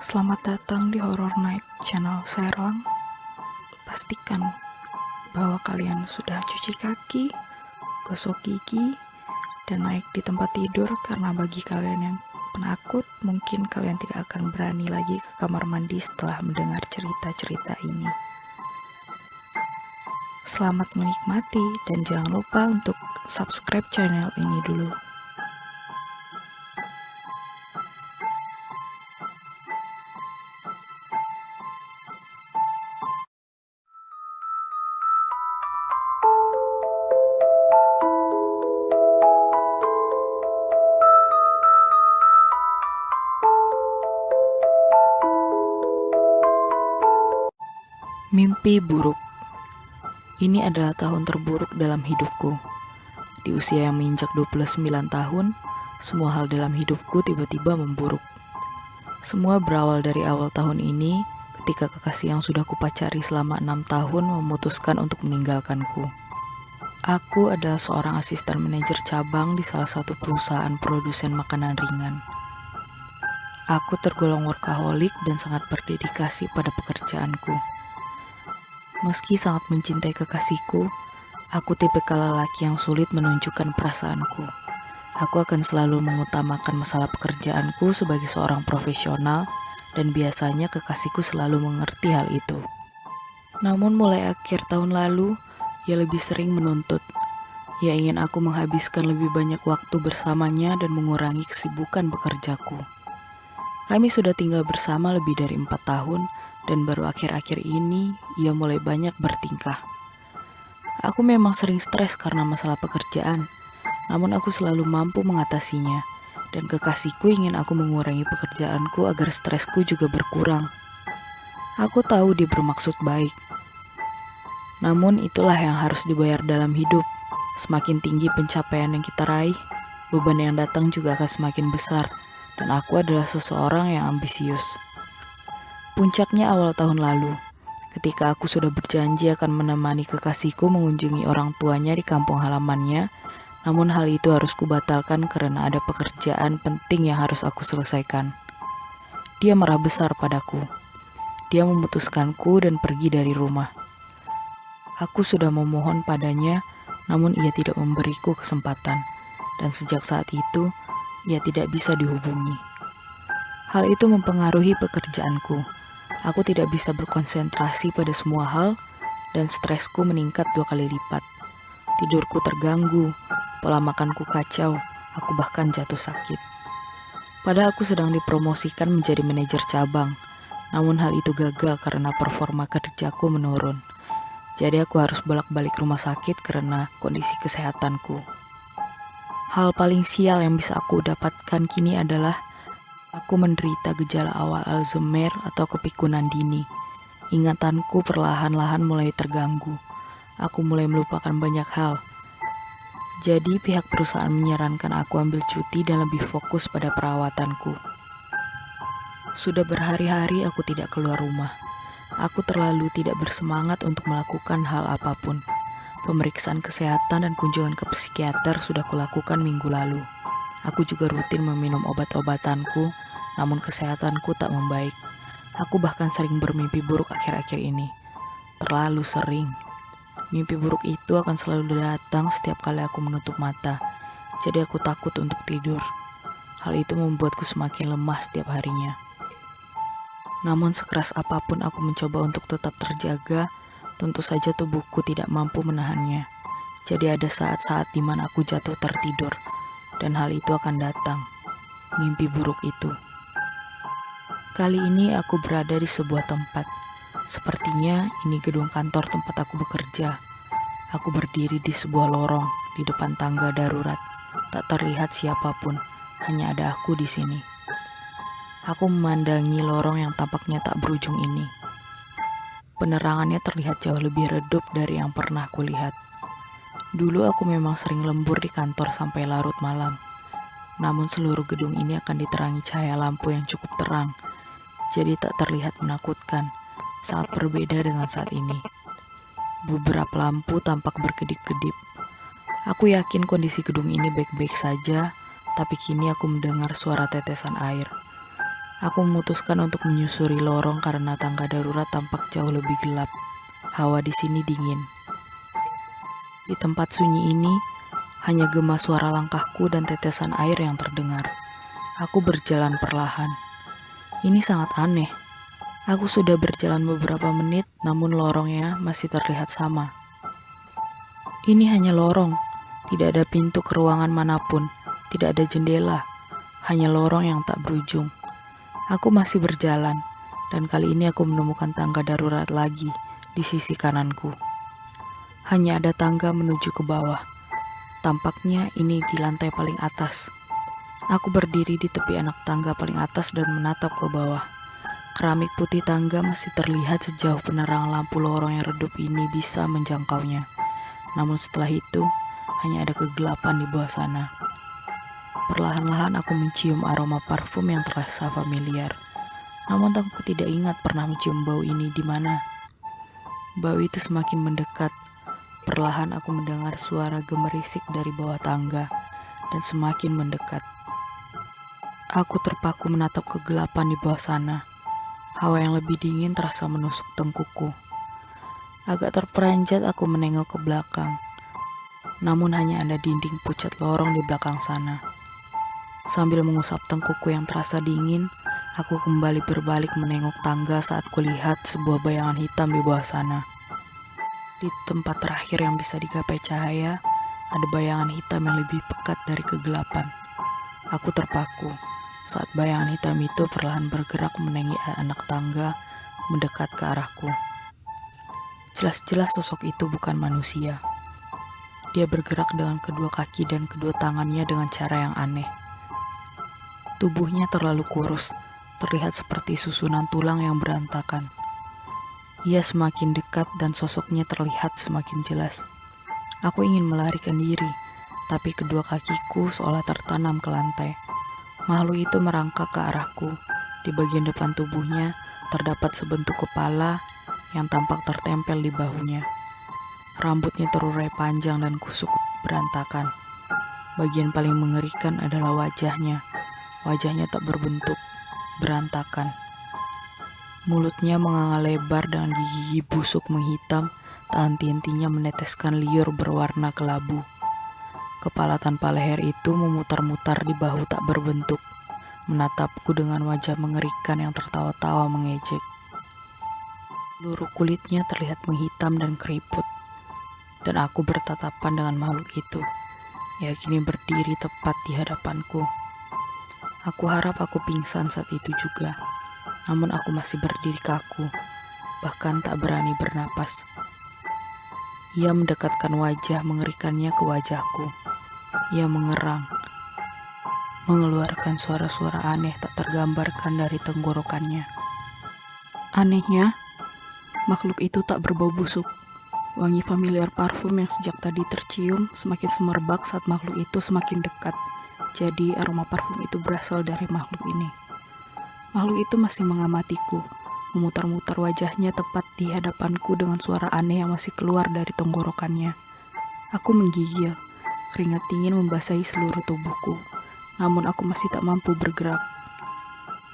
Selamat datang di Horror Night channel Serlang. Pastikan bahwa kalian sudah cuci kaki, gosok gigi, dan naik di tempat tidur karena bagi kalian yang penakut, mungkin kalian tidak akan berani lagi ke kamar mandi setelah mendengar cerita-cerita ini. Selamat menikmati dan jangan lupa untuk subscribe channel ini dulu. Mimpi buruk. Ini adalah tahun terburuk dalam hidupku. Di usia yang menginjak 29 tahun, semua hal dalam hidupku tiba-tiba memburuk. Semua berawal dari awal tahun ini ketika kekasih yang sudah kupacari selama 6 tahun memutuskan untuk meninggalkanku. Aku adalah seorang asisten manajer cabang di salah satu perusahaan produsen makanan ringan. Aku tergolong workaholic dan sangat berdedikasi pada pekerjaanku. Meski sangat mencintai kekasihku, aku tipikal lelaki yang sulit menunjukkan perasaanku. Aku akan selalu mengutamakan masalah pekerjaanku sebagai seorang profesional dan biasanya kekasihku selalu mengerti hal itu. Namun mulai akhir tahun lalu, ia lebih sering menuntut. Ia ingin aku menghabiskan lebih banyak waktu bersamanya dan mengurangi kesibukan bekerjaku. Kami sudah tinggal bersama lebih dari 4 tahun dan baru akhir-akhir ini ia mulai banyak bertingkah. Aku memang sering stres karena masalah pekerjaan, namun aku selalu mampu mengatasinya, dan kekasihku ingin aku mengurangi pekerjaanku agar stresku juga berkurang. Aku tahu dia bermaksud baik, namun itulah yang harus dibayar dalam hidup. Semakin tinggi pencapaian yang kita raih, beban yang datang juga akan semakin besar, dan aku adalah seseorang yang ambisius. Puncaknya awal tahun lalu, ketika aku sudah berjanji akan menemani kekasihku mengunjungi orang tuanya di kampung halamannya, namun hal itu harus kubatalkan karena ada pekerjaan penting yang harus aku selesaikan. Dia marah besar padaku. Dia memutuskanku dan pergi dari rumah. Aku sudah memohon padanya, namun ia tidak memberiku kesempatan, dan sejak saat itu, ia tidak bisa dihubungi. Hal itu mempengaruhi pekerjaanku. Aku tidak bisa berkonsentrasi pada semua hal, dan stresku meningkat 2 kali lipat. Tidurku terganggu, pola makanku kacau, aku bahkan jatuh sakit. Padahal aku sedang dipromosikan menjadi manajer cabang, namun hal itu gagal karena performa kerjaku menurun. Jadi aku harus bolak-balik rumah sakit karena kondisi kesehatanku. Hal paling sial yang bisa aku dapatkan kini adalah aku menderita gejala awal Alzheimer atau kepikunan dini. Ingatanku perlahan-lahan mulai terganggu. Aku mulai melupakan banyak hal. Jadi pihak perusahaan menyarankan aku ambil cuti dan lebih fokus pada perawatanku. Sudah berhari-hari aku tidak keluar rumah. Aku terlalu tidak bersemangat untuk melakukan hal apapun. Pemeriksaan kesehatan dan kunjungan ke psikiater sudah kulakukan minggu lalu. Aku juga rutin meminum obat-obatanku, namun kesehatanku tak membaik. Aku bahkan sering bermimpi buruk akhir-akhir ini. Terlalu sering. Mimpi buruk itu akan selalu datang setiap kali aku menutup mata. Jadi aku takut untuk tidur. Hal itu membuatku semakin lemah setiap harinya. Namun sekeras apapun aku mencoba untuk tetap terjaga, tentu saja tubuhku tidak mampu menahannya. Jadi ada saat-saat di mana aku jatuh tertidur, dan hal itu akan datang. Mimpi buruk itu. Kali ini aku berada di sebuah tempat. Sepertinya ini gedung kantor tempat aku bekerja. Aku berdiri di sebuah lorong di depan tangga darurat. Tak terlihat siapapun, hanya ada aku di sini. Aku memandangi lorong yang tampaknya tak berujung ini. Penerangannya terlihat jauh lebih redup dari yang pernah aku lihat. Dulu aku memang sering lembur di kantor sampai larut malam. Namun seluruh gedung ini akan diterangi cahaya lampu yang cukup terang. Jadi tak terlihat menakutkan, sangat berbeda dengan saat ini. Beberapa lampu tampak berkedip-kedip. Aku yakin kondisi gedung ini baik-baik saja, tapi kini aku mendengar suara tetesan air. Aku memutuskan untuk menyusuri lorong karena tangga darurat tampak jauh lebih gelap. Hawa di sini dingin. Di tempat sunyi ini, hanya gema suara langkahku dan tetesan air yang terdengar. Aku berjalan perlahan. Ini sangat aneh. Aku sudah berjalan beberapa menit, namun lorongnya masih terlihat sama. Ini hanya lorong, tidak ada pintu ke ruangan manapun, tidak ada jendela, hanya lorong yang tak berujung. Aku masih berjalan, dan kali ini aku menemukan tangga darurat lagi di sisi kananku. Hanya ada tangga menuju ke bawah. Tampaknya ini di lantai paling atas. Aku berdiri di tepi anak tangga paling atas dan menatap ke bawah. Keramik putih tangga masih terlihat sejauh penerangan lampu lorong yang redup ini bisa menjangkaunya. Namun setelah itu, hanya ada kegelapan di bawah sana. Perlahan-lahan aku mencium aroma parfum yang terasa familiar. Namun aku tidak ingat pernah mencium bau ini di mana. Bau itu semakin mendekat. Perlahan aku mendengar suara gemerisik dari bawah tangga dan semakin mendekat. Aku terpaku menatap kegelapan di bawah sana. Hawa yang lebih dingin terasa menusuk tengkukku. Agak terperanjat aku menengok ke belakang. Namun hanya ada dinding pucat lorong di belakang sana. Sambil mengusap tengkukku yang terasa dingin, aku kembali berbalik menengok tangga saat kulihat sebuah bayangan hitam di bawah sana. Di tempat terakhir yang bisa digapai cahaya, ada bayangan hitam yang lebih pekat dari kegelapan. Aku terpaku saat bayangan hitam itu perlahan bergerak menengok anak tangga mendekat ke arahku. Jelas-jelas sosok itu bukan manusia. Dia bergerak dengan kedua kaki dan kedua tangannya dengan cara yang aneh. Tubuhnya terlalu kurus, terlihat seperti susunan tulang yang berantakan. Ia semakin dekat dan sosoknya terlihat semakin jelas. Aku ingin melarikan diri, tapi kedua kakiku seolah tertanam ke lantai. Makhluk itu merangkak ke arahku. Di bagian depan tubuhnya terdapat sebentuk kepala yang tampak tertempel di bahunya. Rambutnya terurai panjang dan kusuk berantakan. Bagian paling mengerikan adalah wajahnya. Wajahnya tak berbentuk, berantakan. Mulutnya menganga lebar dengan gigi busuk menghitam, tak henti-hentinya meneteskan liur berwarna kelabu. Kepala tanpa leher itu memutar-mutar di bahu tak berbentuk, menatapku dengan wajah mengerikan yang tertawa-tawa mengejek. Seluruh kulitnya terlihat menghitam dan keriput, dan aku bertatapan dengan makhluk itu. Ia kini berdiri tepat di hadapanku. Aku harap aku pingsan saat itu juga, namun aku masih berdiri kaku, bahkan tak berani bernapas. Ia mendekatkan wajah mengerikannya ke wajahku. Ia mengerang, mengeluarkan suara-suara aneh tak tergambarkan dari tenggorokannya. Anehnya, makhluk itu tak berbau busuk. Wangi familiar parfum yang sejak tadi tercium semakin semerbak saat makhluk itu semakin dekat. Jadi aroma parfum itu berasal dari makhluk ini. Makhluk itu masih mengamatiku, memutar-mutar wajahnya tepat di hadapanku dengan suara aneh yang masih keluar dari tenggorokannya. Aku menggigil, keringat dingin membasahi seluruh tubuhku, namun aku masih tak mampu bergerak.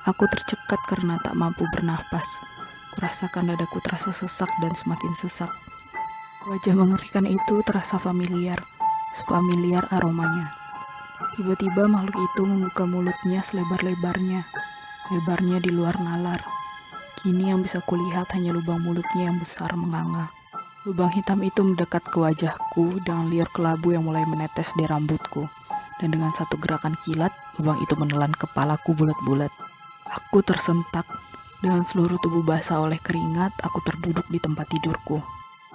Aku tercekat karena tak mampu bernafas. Kurasakan dadaku terasa sesak dan semakin sesak. Wajah mengerikan itu terasa familiar, sefamiliar aromanya. Tiba-tiba makhluk itu membuka mulutnya selebar-lebarnya, lebarnya di luar nalar. Kini yang bisa kulihat hanya lubang mulutnya yang besar menganga. Lubang hitam itu mendekat ke wajahku dengan liur kelabu yang mulai menetes di rambutku. Dan dengan satu gerakan kilat, lubang itu menelan kepalaku bulat-bulat. Aku tersentak. Dengan seluruh tubuh basah oleh keringat, aku terduduk di tempat tidurku.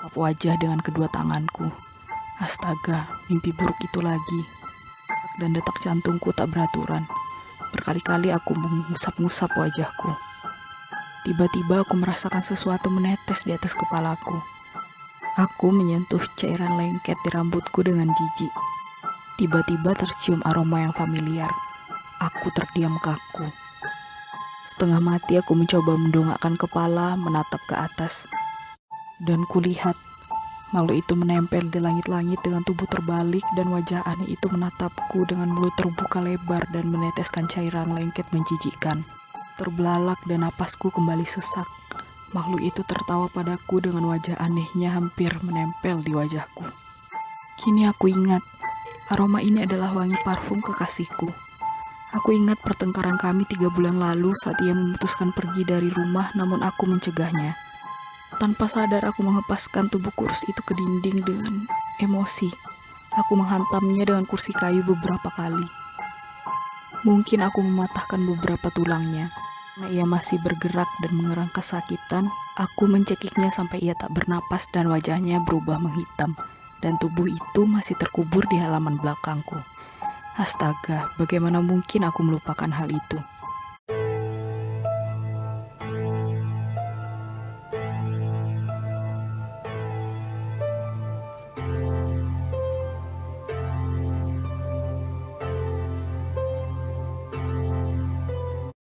Lap wajah dengan kedua tanganku. Astaga, mimpi buruk itu lagi. Dan detak jantungku tak beraturan. Berkali-kali aku mengusap-ngusap wajahku. Tiba-tiba aku merasakan sesuatu menetes di atas kepalaku. Aku menyentuh cairan lengket di rambutku dengan jijik. Tiba-tiba tercium aroma yang familiar. Aku terdiam kaku. Setengah mati aku mencoba mendongakkan kepala, menatap ke atas. Dan kulihat makhluk itu menempel di langit-langit dengan tubuh terbalik dan wajah aneh itu menatapku dengan mulut terbuka lebar dan meneteskan cairan lengket menjijikkan. terbelalak dan napasku kembali sesak. Makhluk itu tertawa padaku dengan wajah anehnya hampir menempel di wajahku. Kini aku ingat, aroma ini adalah wangi parfum kekasihku. Aku ingat pertengkaran kami 3 bulan lalu saat ia memutuskan pergi dari rumah namun aku mencegahnya. Tanpa sadar aku menghempaskan tubuh kurus itu ke dinding dengan emosi. Aku menghantamnya dengan kursi kayu beberapa kali. Mungkin aku mematahkan beberapa tulangnya. Karena ia masih bergerak dan mengerang kesakitan, aku mencekiknya sampai ia tak bernapas dan wajahnya berubah menghitam. Dan tubuh itu masih terkubur di halaman belakangku. Astaga, bagaimana mungkin aku melupakan hal itu?